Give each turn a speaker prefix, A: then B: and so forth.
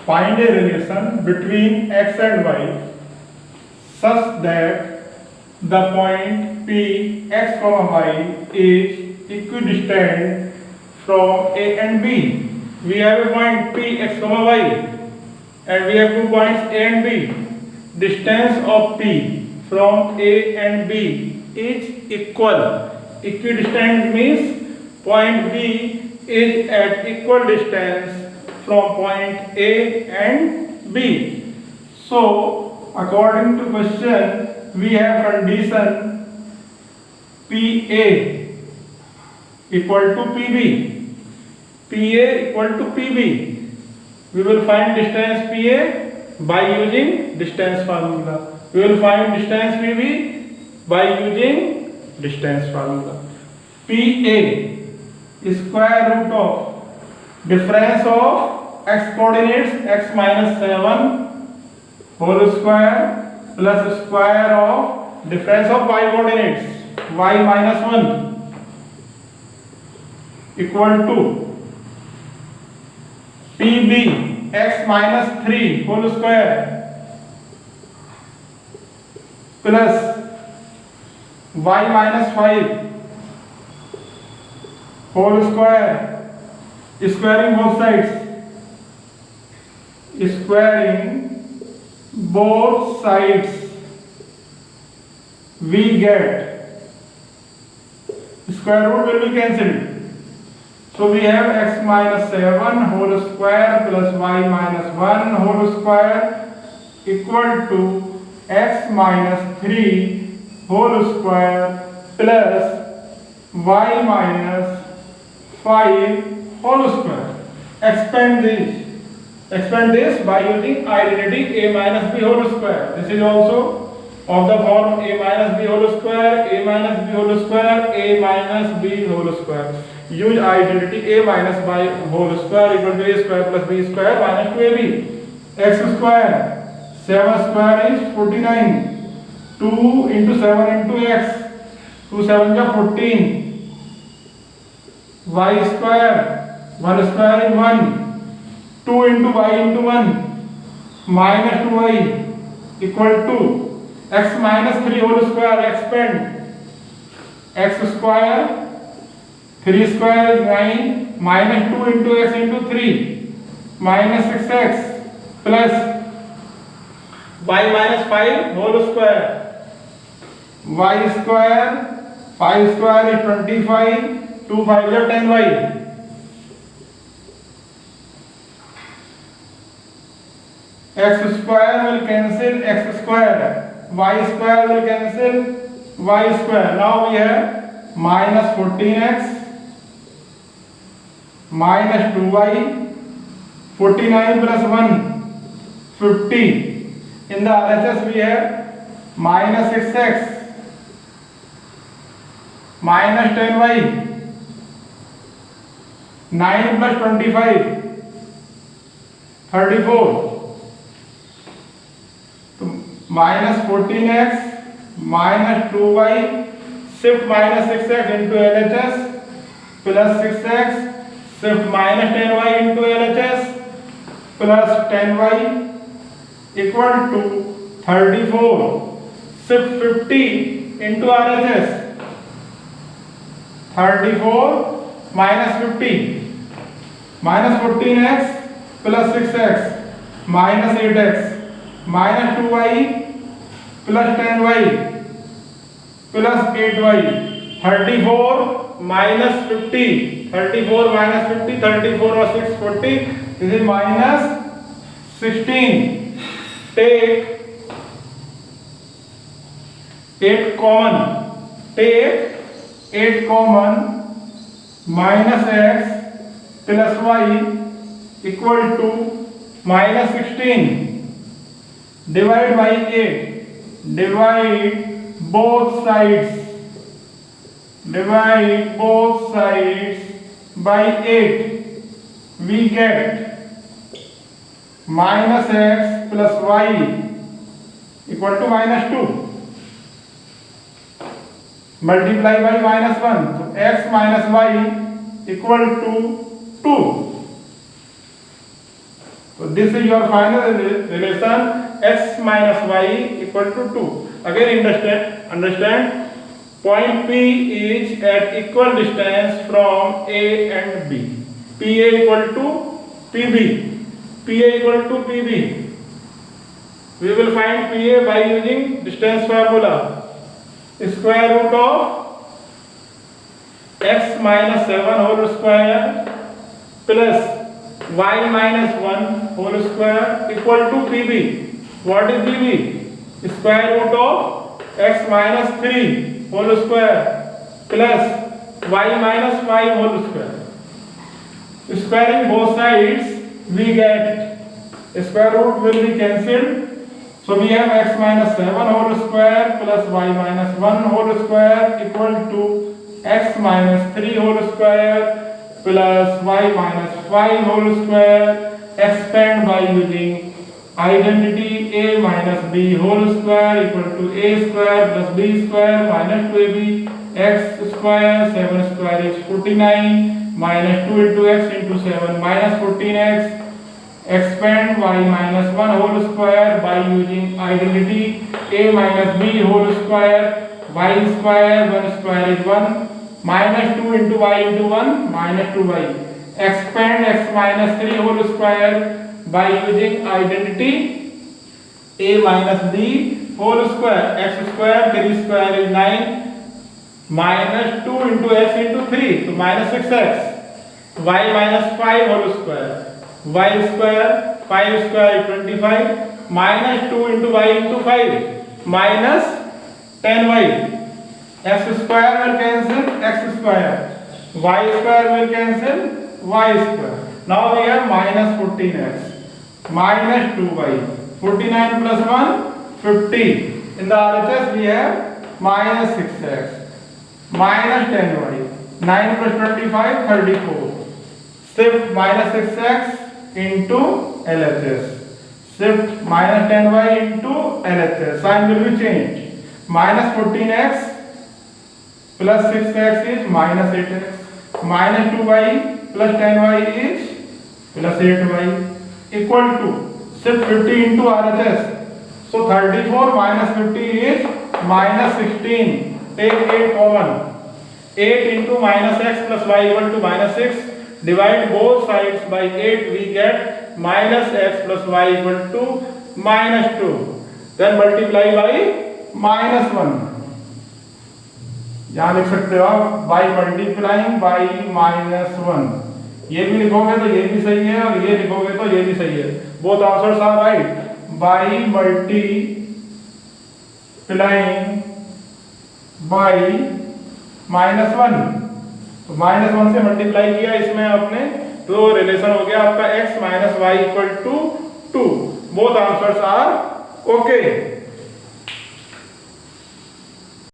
A: find a relation between x and y such that the point P x comma y is equidistant from A and B. We have a point P x comma y and we have 2 points A and B. Distance of P from A and B is equal. Equidistant means point B is at equal distance from point A and B. So, according to question, we have condition PA equal to PB. PA equal to PB. We will find distance PA by using distance formula. We will find distance PB by using distance formula. PA is square root of difference of x coordinates x minus 7 whole square plus square of difference of y coordinates y minus 1 equal to PB x minus 3 whole square plus y minus 5 whole square, squaring both sides, squaring both sides, we get square root will be cancelled. So we have x minus 7 whole square plus y minus 1 whole square equal to x minus 3 whole square plus y minus 5 whole square. Expand this by using identity a minus b whole square. This is also of the form a minus b whole square, a minus b whole square, a minus b whole square. Use identity a minus by whole square equal to a square plus b square minus 2ab. X square, 7 square is 49. 2 into 7 into x, 2 7 is 14. Y square, 1 square is 1. 2 into y into 1 minus 2y equal to x minus 3 whole square. Expand x square, 3 square is 9 minus 2 into x into 3 minus 6x plus y minus 5 whole square. Y square, 5 square is 25, 2 5 is 10y. X square will cancel x square, y square will cancel y square. Now we have minus 14x minus 2y, 49 plus 1, 50. In the RHS we have minus 6x minus 10y, 9 plus 25, 34. Minus 14x minus 2y, shift minus 6x into LHS plus 6x, shift minus 10y into LHS plus 10y equal to 34. Shift 50 into RHS. 34 minus 50 minus 14x plus 6x minus 8x minus 2y plus 10y plus 8y. 34 minus 50, 34 minus 50, 34 or 6, 40. This is minus 16. Take 8 common. Take 8 common. Minus x plus y equal to minus 16. Divide by 8. Divide both sides. Divide both sides by 8. We get minus x plus y equal to minus 2. Multiply by minus 1. So x minus y equal to 2. So this is your final relation x minus y equal to 2. Again understand point P is at equal distance from A and B. PA equal to PB. PA equal to PB. We will find PA by using distance formula. Square root of x minus 7 whole square plus y minus 1 whole square equal to PB. What is PB? Square root of x minus 3 whole square plus y minus 5 whole square. Squaring both sides, we get square root will be cancelled. So we have x minus 7 whole square plus y minus 1 whole square equal to x minus 3 whole square plus y minus 5 whole square. Expand by using identity a minus b whole square equal to a square plus b square minus 2ab x square. 7 square is 49 minus 2 into x into 7 minus 14x. Expand y minus 1 whole square by using identity a minus b whole square. Y square 1 square is 1 minus 2 into y into 1 minus 2y. Expand x minus 3 whole square by using identity a minus b whole square. X square 3 square is 9 minus 2 into x into 3 so minus 6x. Y minus 5 whole square. Y square 5 square is 25 minus 2 into y into 5 minus 10y. X square will cancel x square. Y square will cancel y square. Now we have minus 14x minus 2y. 49 plus 1 50. In the RHS we have minus 6x minus 10y. 9 plus 25 34. Shift minus 6x into LHS. Shift minus 10y into LHS. Sign will be changed. Minus 14x plus 6x is minus 8x. Minus 2y plus 10y is plus 8y equal to shift 50 into RHS. So 34 minus 50 is minus 16. Take 8 common. 8 into minus x plus y equal to minus 6. Divide both sides by 8, we get minus x plus y equal to minus 2. Then multiply by minus 1. यहाँ लिख सकते हो आप by multiplying by minus 1. ये भी लिखोगे तो ये भी सही है और ये लिखोगे तो ये भी सही है. Both answers are right. By multiplying by minus 1. तो माइनस 1 से मल्टीप्लाई किया इसमें आपने तो रिलेशन हो गया आपका x minus Y equal to 2. Both answers are okay.